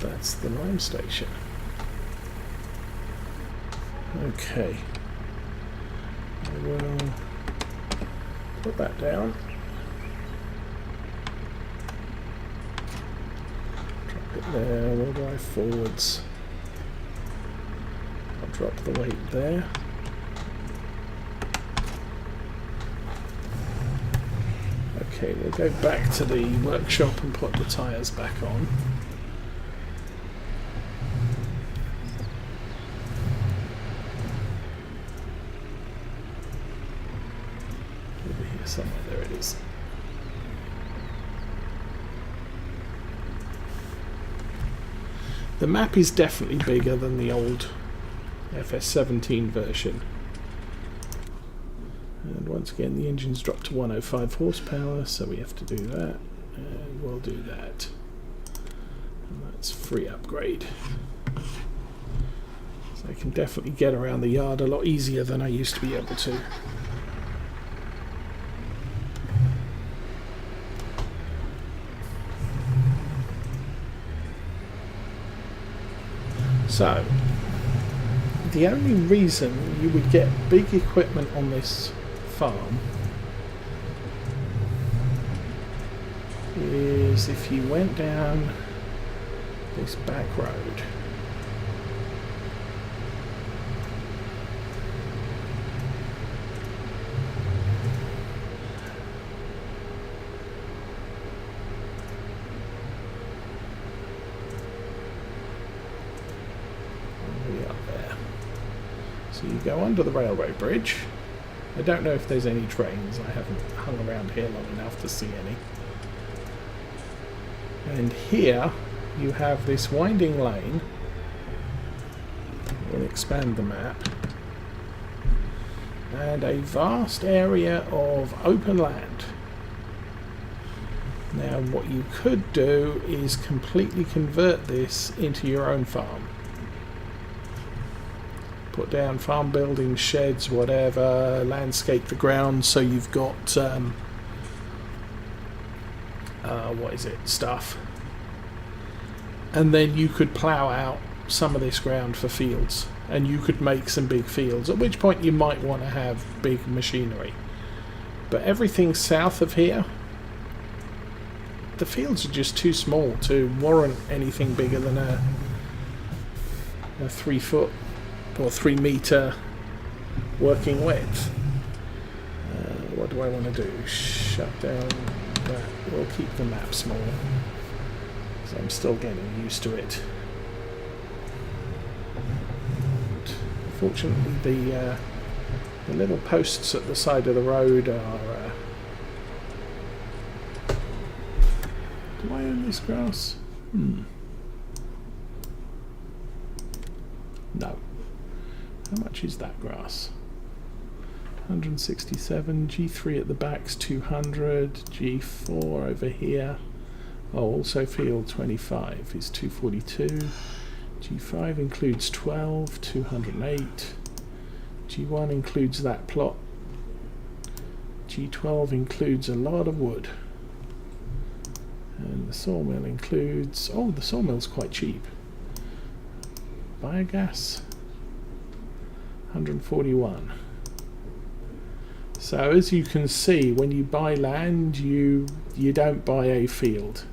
That's the lime station. Okay. I will put that down. Drop it there. We'll drive forwards. I'll drop the weight there. Okay, we'll go back to the workshop and put the tyres back on. Over here somewhere, there it is. The map is definitely bigger than the old FS17 version. And once again the engine's dropped to 105 horsepower, so we have to do that, and we'll do that. And that's free upgrade. So I can definitely get around the yard a lot easier than I used to be able to. So, the only reason you would get big equipment on this farm is if you went down this back road. So you go under the railway bridge. I don't know if there's any trains. I haven't hung around here long enough to see any. And here you have this winding lane. We'll expand the map. And a vast area of open land. Now what you could do is completely convert this into your own farm. Put down farm buildings, sheds, whatever, landscape the ground so you've got stuff. And then you could plough out some of this ground for fields, and you could make some big fields, at which point you might want to have big machinery. But everything south of here, the fields are just too small to warrant anything bigger than a 3 foot or 3 meter working width. What do I want to do? Shut down that. We'll keep the map small, because I'm still getting used to it. And fortunately the little posts at the side of the road are... do I own this grass? No. How much is that grass? 167. G3 at the back's 200. G4 over here. Oh, also field 25 is 242. G5 includes 12, 208. G1 includes that plot. G12 includes a lot of wood. And the sawmill includes... oh, the sawmill's quite cheap. Biogas 141. So as you can see, when you buy land, you don't buy a field.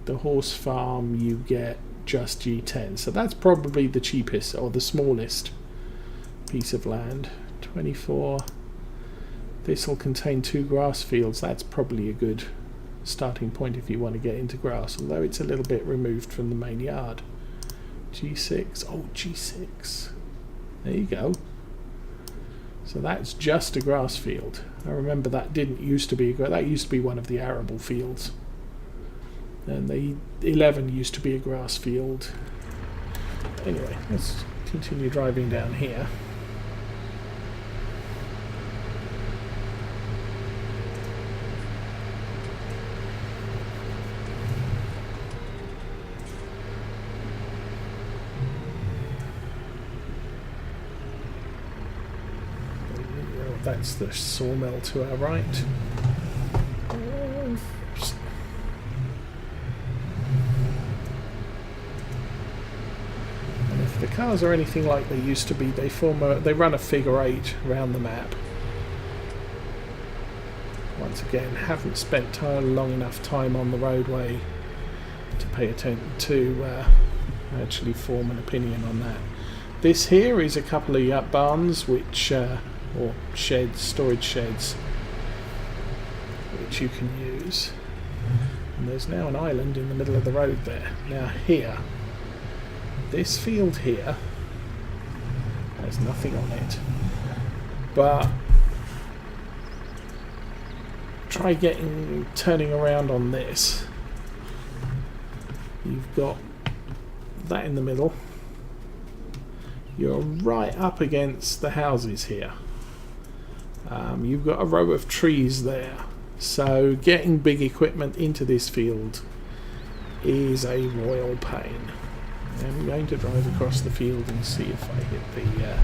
The horse farm, you get just G10, so that's probably the cheapest or the smallest piece of land. 24. This will contain 2 grass fields. That's probably a good starting point if you want to get into grass, although it's a little bit removed from the main yard. G6. Oh, G6. There you go. So that's just a grass field. I remember that didn't used to be that used to be one of the arable fields. And the 11 used to be a grass field. Anyway, let's continue driving down here. That's the sawmill to our right. the cars are anything like they used to be, they run a figure 8 around the map. Once again, haven't spent long enough time on the roadway to pay attention to actually form an opinion on that. This here is a couple of barns, which or sheds, storage sheds, which you can use. And there's now an island in the middle of the road there. Now here, this field here has nothing on it, but try turning around on this. You've got that in the middle. You're right up against the houses here. You've got a row of trees there, so getting big equipment into this field is a royal pain. I'm going to drive across the field and see if I hit the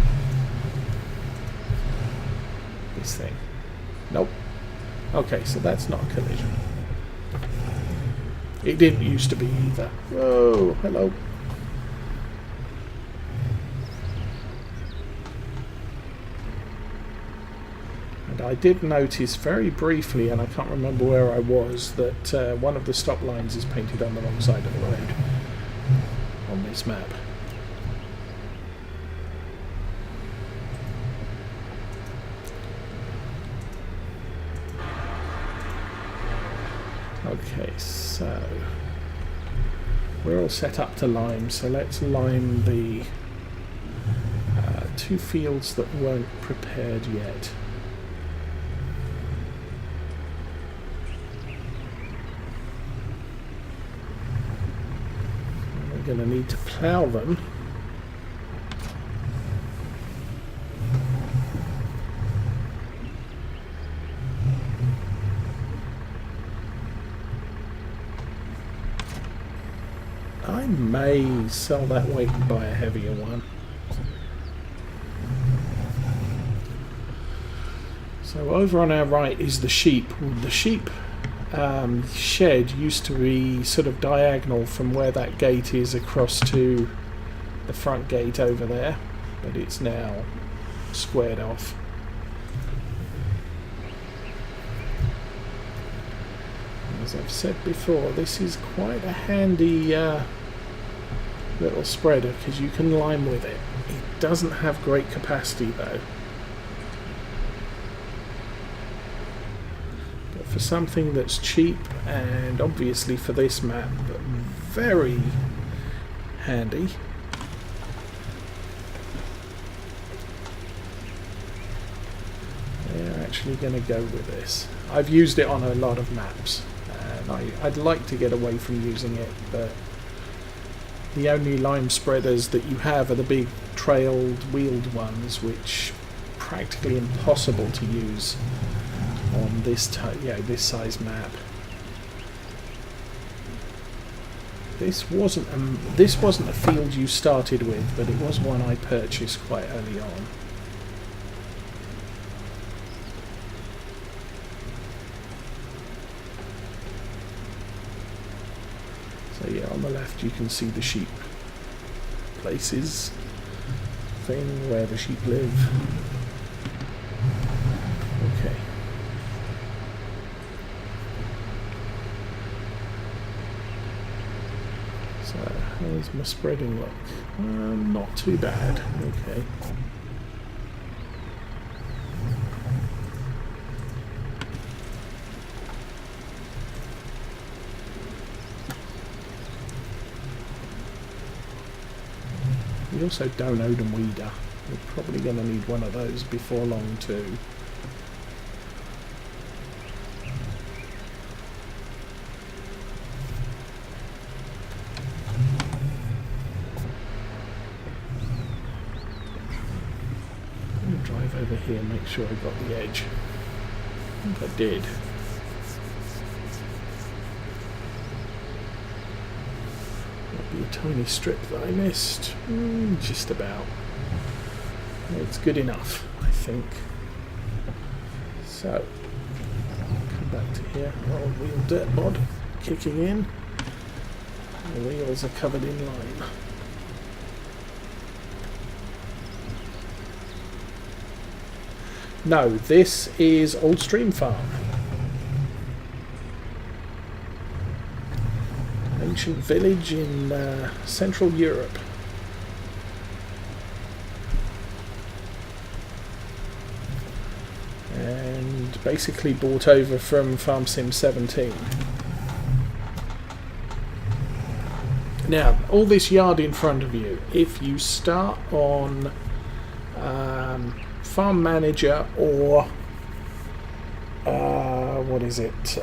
this thing. Nope. Okay, so that's not a collision. It didn't used to be either. Whoa, hello. And I did notice very briefly, and I can't remember where I was, that one of the stop lines is painted on the wrong side of the road on this map. Okay, so we're all set up to lime, so let's lime the 2 fields that weren't prepared yet. We're going to need to plough them. I may sell that weight and buy a heavier one. So over on our right is the sheep. The sheep shed used to be sort of diagonal from where that gate is across to the front gate over there, but it's now squared off. As I've said before, this is quite a handy little spreader because you can lime with it. It doesn't have great capacity though. But for something that's cheap, and obviously for this map, but very handy. We're actually going to go with this. I've used it on a lot of maps. I'd like to get away from using it, but the only lime spreaders that you have are the big trailed wheeled ones, which are practically impossible to use on this this size map. This wasn't a field you started with, but it was one I purchased quite early on. So yeah, on the left you can see the sheep places thing where the sheep live. Okay. So how's my spreading look? Not too bad. Okay. We also don't own a weeder. We're probably going to need one of those before long too. I'm going to drive over here and make sure I got the edge. I think I did. A tiny strip that I missed. Just about. It's good enough, I think. So, come back to here. Old wheel dirt mod kicking in. The wheels are covered in lime. No, this is Oldstream Farm. Ancient village in Central Europe. And basically bought over from Farm Sim 17. Now, all this yard in front of you, if you start on Farm Manager or what is it?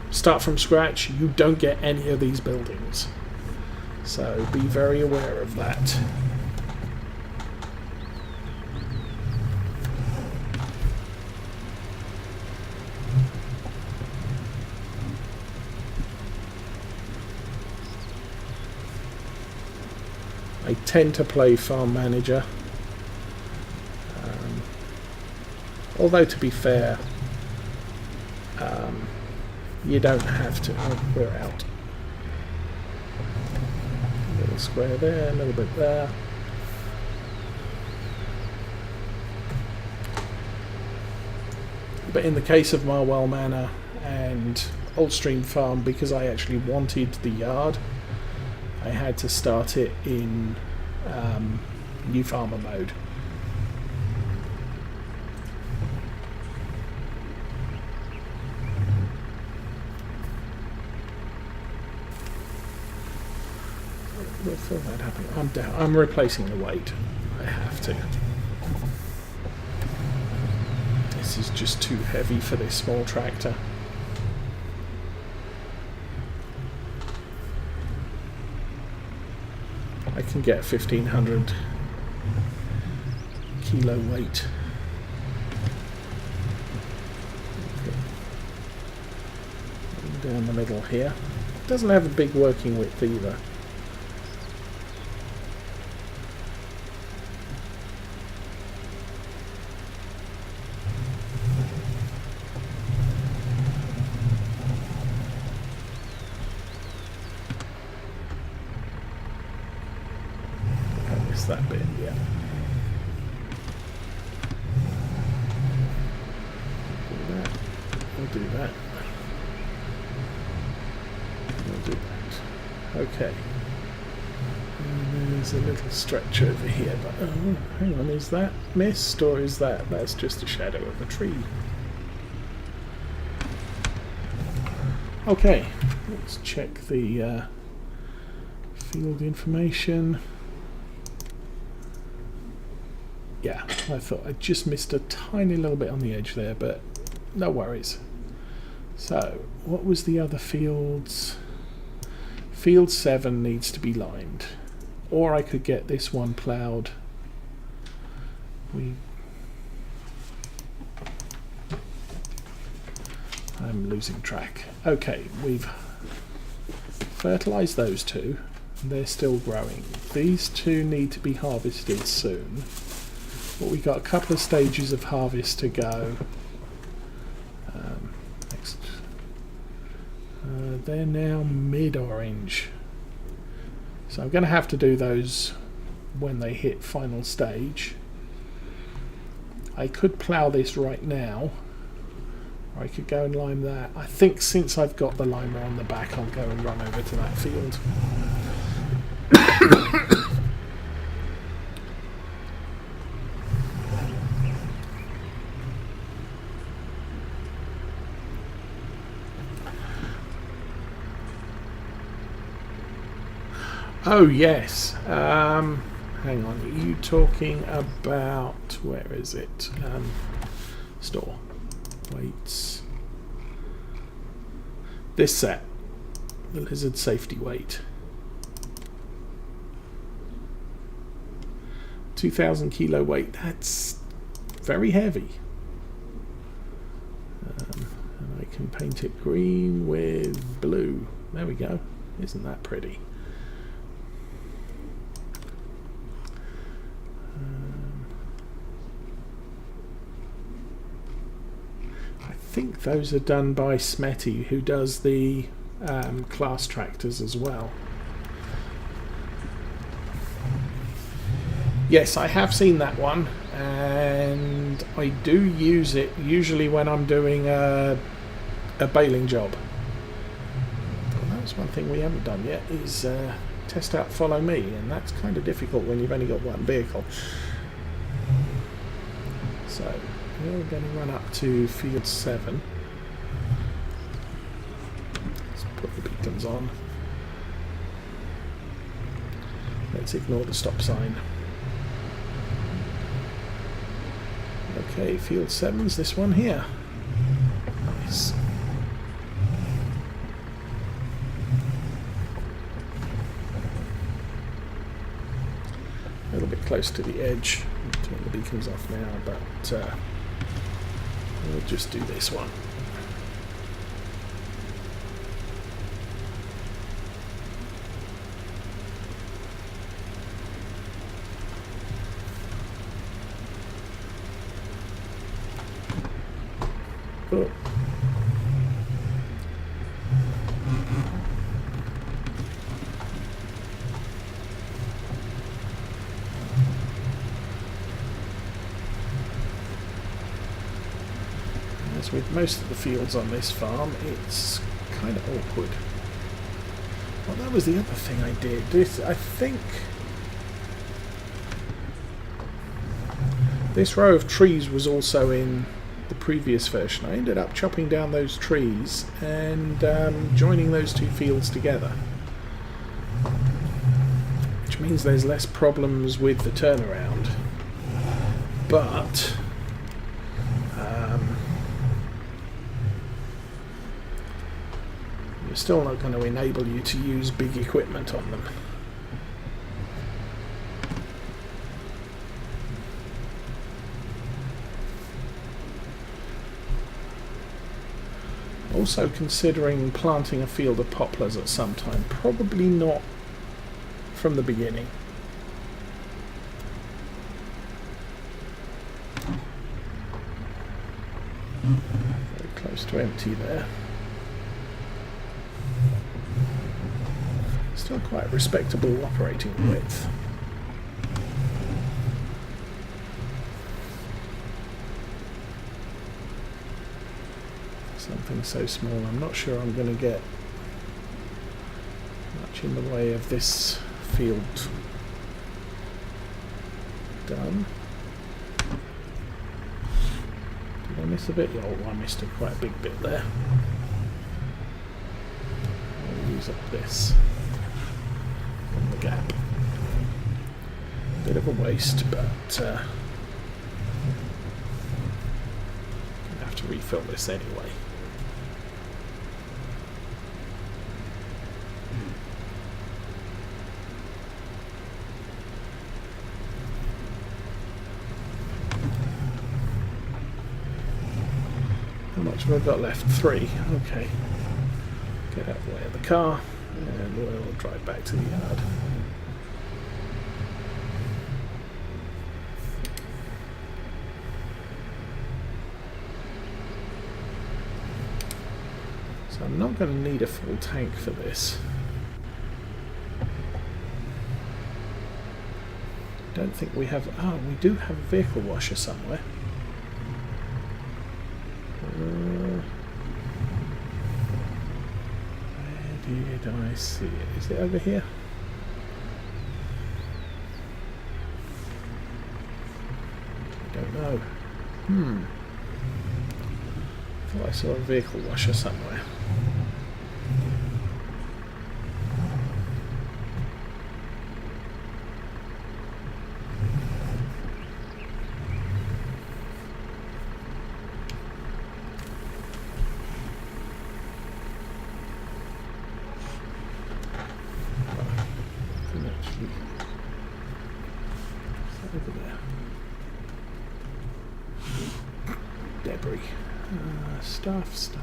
Start from scratch, you don't get any of these buildings. So be very aware of that. I tend to play Farm Manager. Although to be fair, you don't have to. Oh, we're out. A little square there, a little bit there. But in the case of Marwell Manor and Oldstream Farm, because I actually wanted the yard, I had to start it in New Farmer mode. We'll feel that happening. I'm replacing the weight. I have to. This is just too heavy for this small tractor. I can get 1,500 kilo weight. Okay. Down the middle here. Doesn't have a big working width either. That bit, yeah. Do that. We'll do that. We'll do that. Okay. And there's a little stretch over here, but oh, hang on, is that mist or is that? That's just a shadow of a tree. Okay, let's check the field information. Yeah, I thought I just missed a tiny little bit on the edge there, but no worries. So, what was the other fields? Field 7 needs to be lined. Or I could get this one ploughed. I'm losing track. Okay, we've fertilised those two. They're still growing. These two need to be harvested soon. But we've got a couple of stages of harvest to go. Next, they're now mid-orange, so I'm going to have to do those when they hit final stage. I could plough this right now, or I could go and lime that. I think since I've got the limer on the back, I'll go and run over to that field. Oh yes, hang on, are you talking about, where is it, store, weights, this set, the Lizard Safety Weight, 2,000 kilo weight, that's very heavy, and I can paint it green with blue, there we go, isn't that pretty? I think those are done by Smetty, who does the class tractors as well. Yes, I have seen that one, and and I do use it usually when I'm doing a baling job. Well, that's one thing we haven't done yet, is test out Follow Me, and that's kind of difficult when you've only got one vehicle. So we're going to run up to field 7. Let's put the beacons on. Let's ignore the stop sign. Okay, field 7's this one here. Nice. A little bit close to the edge. Turn the beacons off now, but we'll just do this one. Oh. As with most of the fields on this farm, it's kind of awkward. Well, that was the other thing I did. I think this row of trees was also in the previous version. I ended up chopping down those trees and joining those two fields together, which means there's less problems with the turnaround, but it's still not going to enable you to use big equipment on them. Also considering planting a field of poplars at some time. Probably not from the beginning. Very close to empty there. Still quite respectable operating width. Something so small, I'm not sure I'm going to get much in the way of this field done. Did I miss a bit? Oh, I missed quite a big bit there. I'll use up this on the gap. Bit of a waste, but gonna have to refill this anyway. How much have I got left? 3. Okay. Get out of the way of the car and we'll drive back to the yard. So I'm not going to need a full tank for this. Don't think we have... Oh, we do have a vehicle washer somewhere. Where did I see it? Is it over here? I don't know. I thought I saw a vehicle washer somewhere. Over there. Debris. Stuff.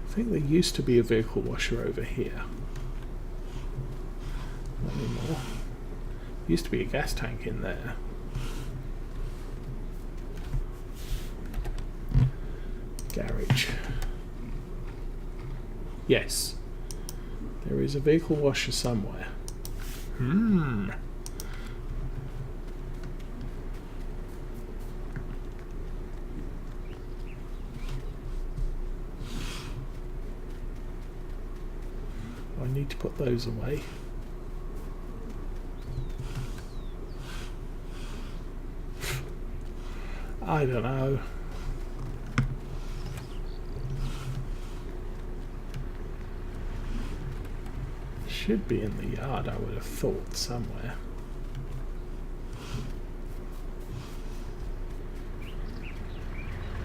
I think there used to be a vehicle washer over here. Not anymore. Used to be a gas tank in there. Garage. Yes. There is a vehicle washer somewhere. I need to put those away. I don't know. Should be in the yard, I would have thought, somewhere.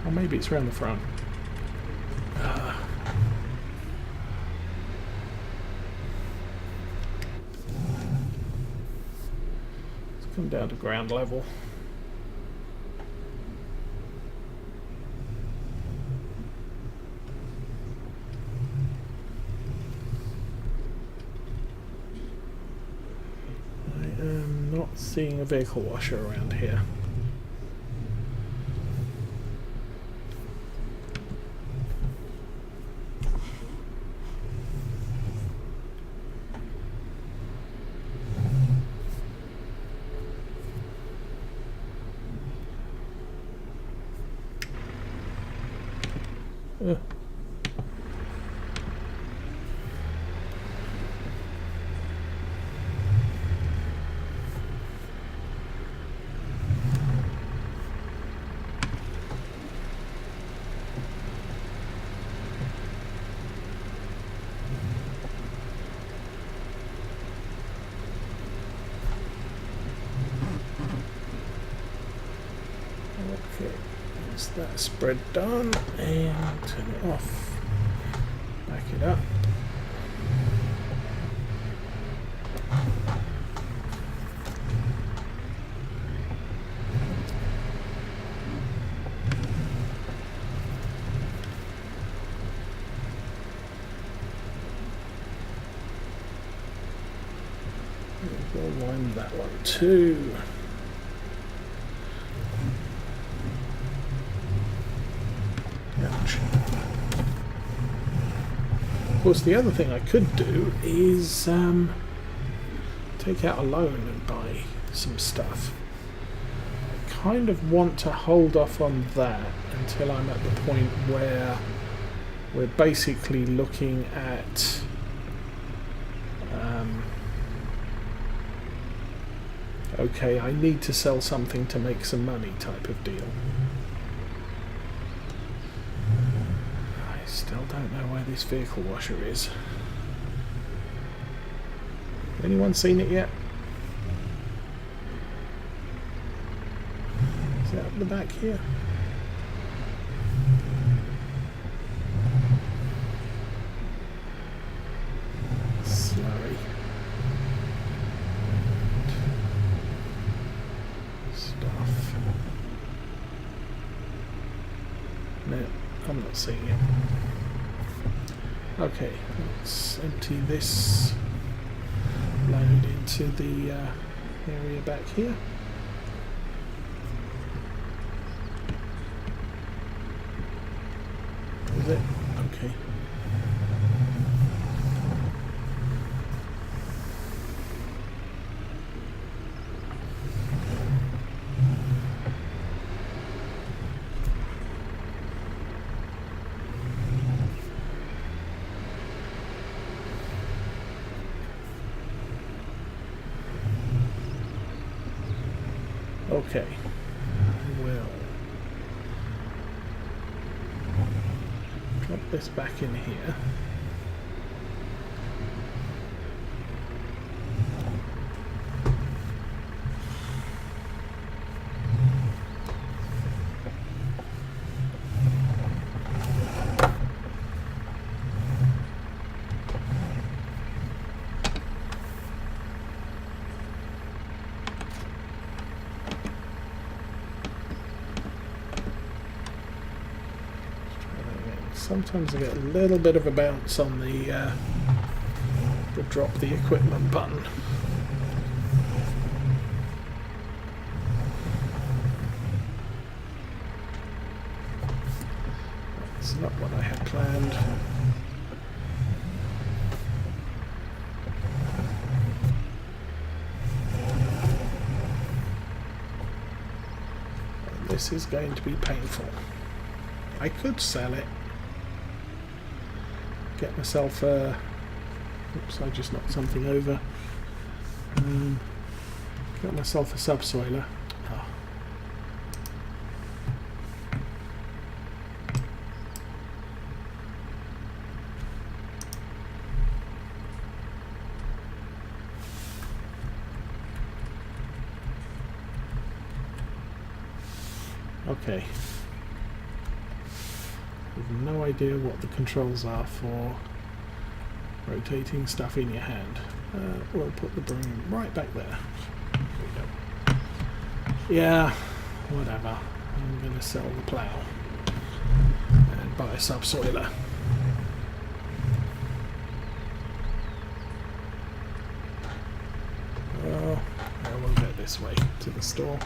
Or maybe it's around the front. Let's come down to ground level. I am not seeing a vehicle washer around here. Okay, that's that spread done, and turn it off. Back it up. We'll wind that one too. Of course, the other thing I could do is take out a loan and buy some stuff. I kind of want to hold off on that until I'm at the point where we're basically looking at okay, I need to sell something to make some money type of deal. Still don't know where this vehicle washer is. Anyone seen it yet? Is it up the back here? Slurry. Stuff. No, I'm not seeing it. Okay, let's empty this load into the area back here. Is it? Okay. Okay, I will drop this back in here. Sometimes I get a little bit of a bounce on the drop the equipment button. That's not what I had planned. And this is going to be painful. I could sell it. Get myself a Oops, I just knocked something over. Got myself a subsoiler. Oh. Okay. I've no idea what the controls are for rotating stuff in your hand. We'll put the broom right back there. There we go. Yeah, whatever. I'm going to sell the plough and buy a subsoiler. Oh, we'll go this way to the store.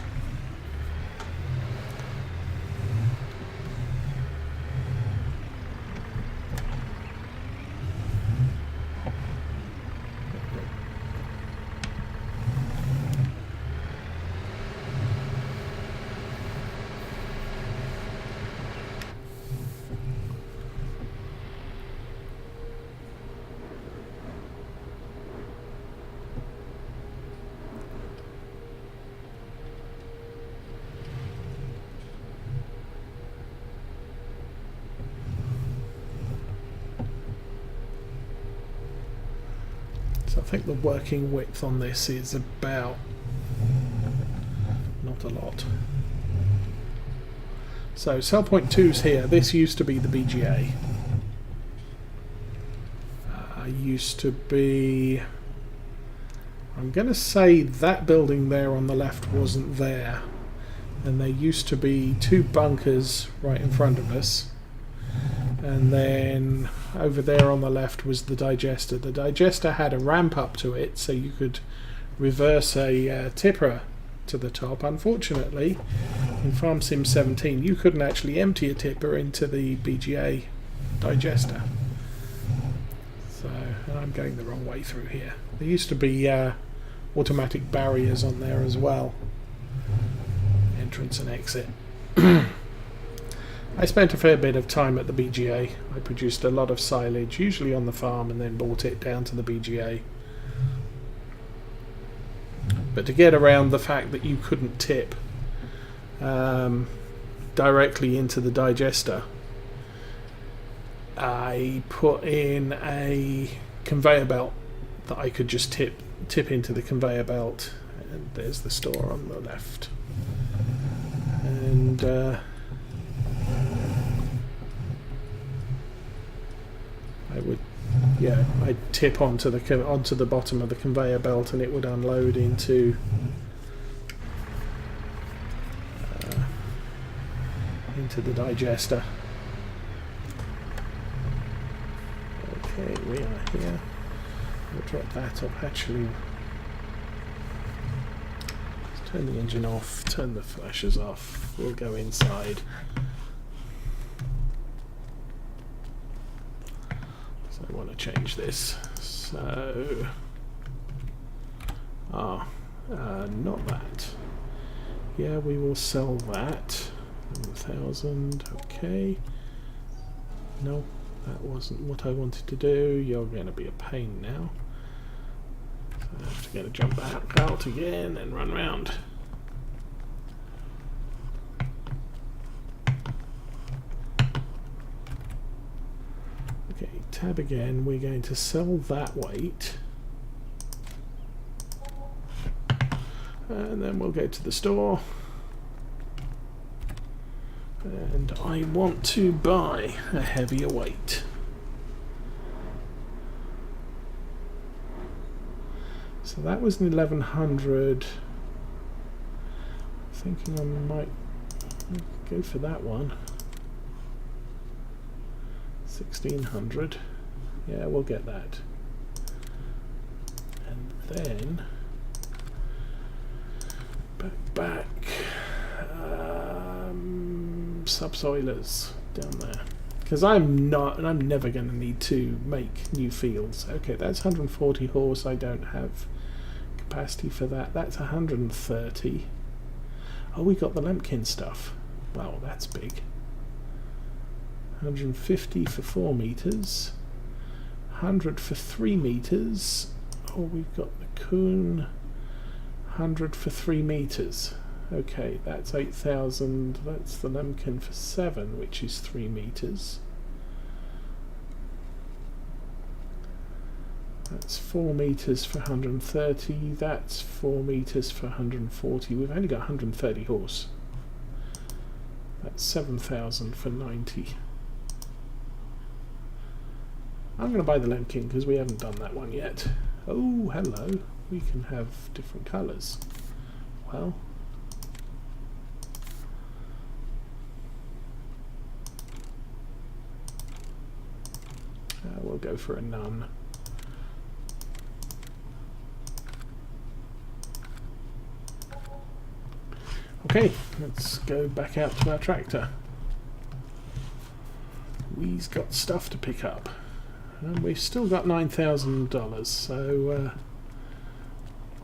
So I think the working width on this is about not a lot. So cell point 2's here. This used to be the BGA. Used to be... I'm going to say that building there on the left wasn't there. And there used to be 2 bunkers right in front of us. And then over there on the left was the digester. The digester had a ramp up to it, so you could reverse a tipper to the top. Unfortunately, in Farm Sim 17, you couldn't actually empty a tipper into the BGA digester. So, and I'm going the wrong way through here. There used to be automatic barriers on there as well. Entrance and exit. I spent a fair bit of time at the BGA. I produced a lot of silage, usually on the farm, and then brought it down to the BGA. But to get around the fact that you couldn't tip directly into the digester, I put in a conveyor belt that I could just tip into the conveyor belt. And there's the store on the left. And I'd tip onto the bottom of the conveyor belt, and it would unload into the digester. Okay, we are here. We'll drop that off. Actually, let's turn the engine off, turn the flashers off. We'll go inside. I want to change this, so not that. Yeah, we will sell that. 1,000. Okay. No, that wasn't what I wanted to do. You're going to be a pain now. So I have to get a jump back out again and run round. Okay, tab again. We're going to sell that weight. And then we'll go to the store. And I want to buy a heavier weight. So that was an 1100. Thinking I might go for that one. 1600. Yeah, we'll get that. And then back. Subsoilers down there, because I'm never going to need to make new fields. Okay, that's 140 horse. I don't have capacity for that. That's 130. Oh, we got the Lemkin stuff. Wow, that's big. 150 for 4 meters. 100 for 3 meters. Oh, we've got the Kuhn. 100 for 3 meters. Okay, that's 8,000. That's the Lemken for 7, which is 3 meters. That's 4 meters for 130. That's 4 meters for 140. We've only got 130 horse. That's 7,000 for 90. I'm going to buy the Lemken because we haven't done that one yet. Oh, hello. We can have different colours. Well, we'll go for a none. Okay, let's go back out to our tractor. We've got stuff to pick up. And we've still got $9,000, so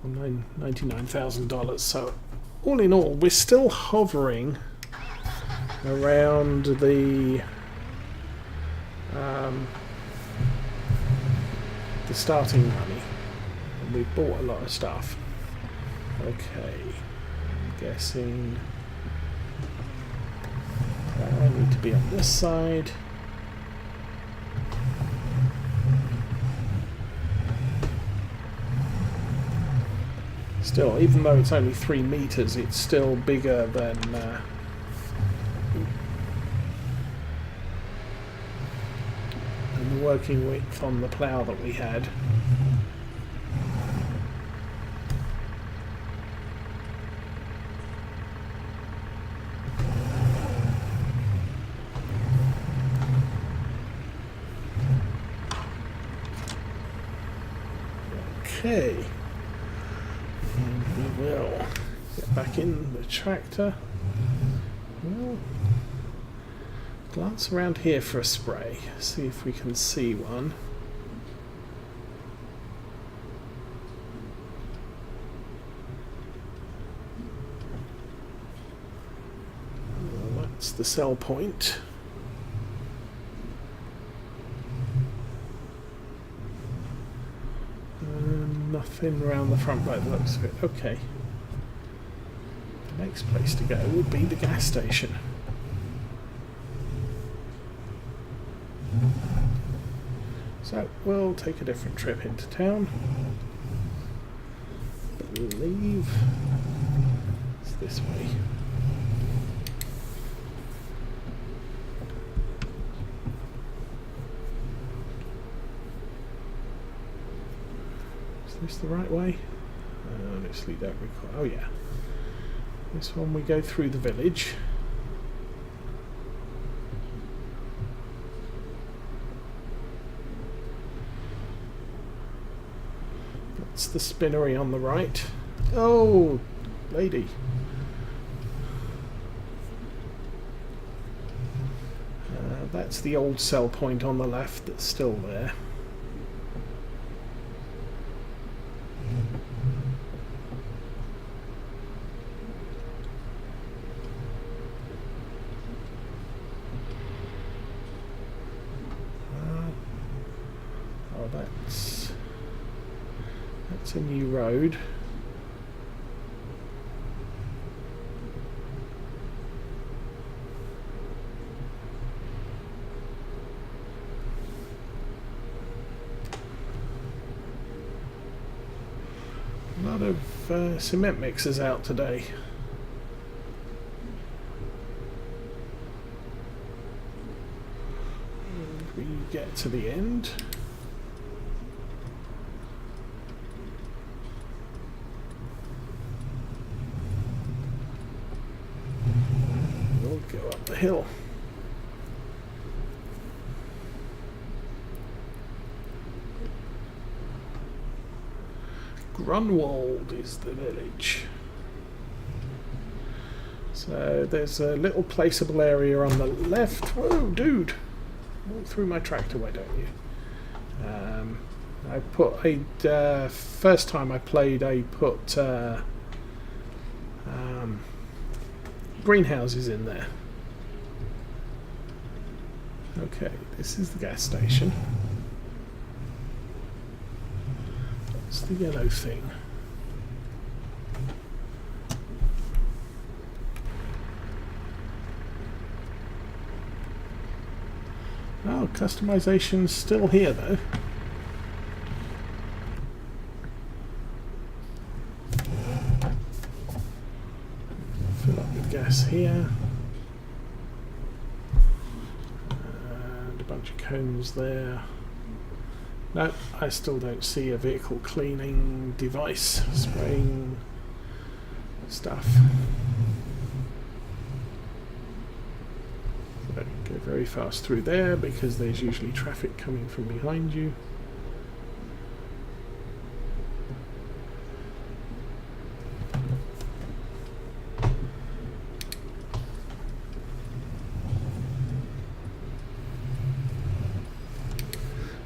$99,000. So all in all, we're still hovering around the starting money, and we've bought a lot of stuff. Okay, I'm guessing I need to be on this side. Still, even though it's only 3 meters, it's still bigger than the working width on the plough that we had. Okay. And we will get back in the tractor. We'll glance around here for a spray, see if we can see one. Well, that's the sell point. Nothing around the front by the looks of it. Okay. The next place to go would be the gas station. So we'll take a different trip into town. I believe it's this way. Is this the right way? Honestly, don't recall. Oh yeah. This one we go through the village. That's the spinnery on the right. Oh, lady. That's the old sell point on the left that's still there. That's a new road. A lot of cement mixers out today. And we get to the end. We'll go up the hill. Grunwald is the village. So there's a little placeable area on the left. Whoa, dude! Walk through my tractor, why don't you? I put a first time I played, I put greenhouses in there. Okay, this is the gas station. It's the yellow thing. Oh, customization's still here though. Fill up the gas here. And a bunch of cones there. No, I still don't see a vehicle cleaning device spraying stuff. So go very fast through there because there's usually traffic coming from behind you.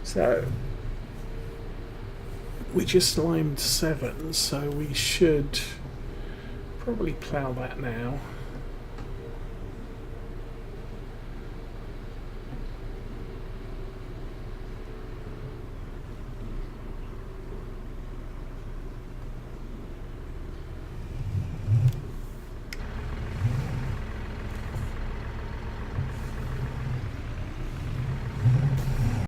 So we just limed 7, so we should probably plough that now.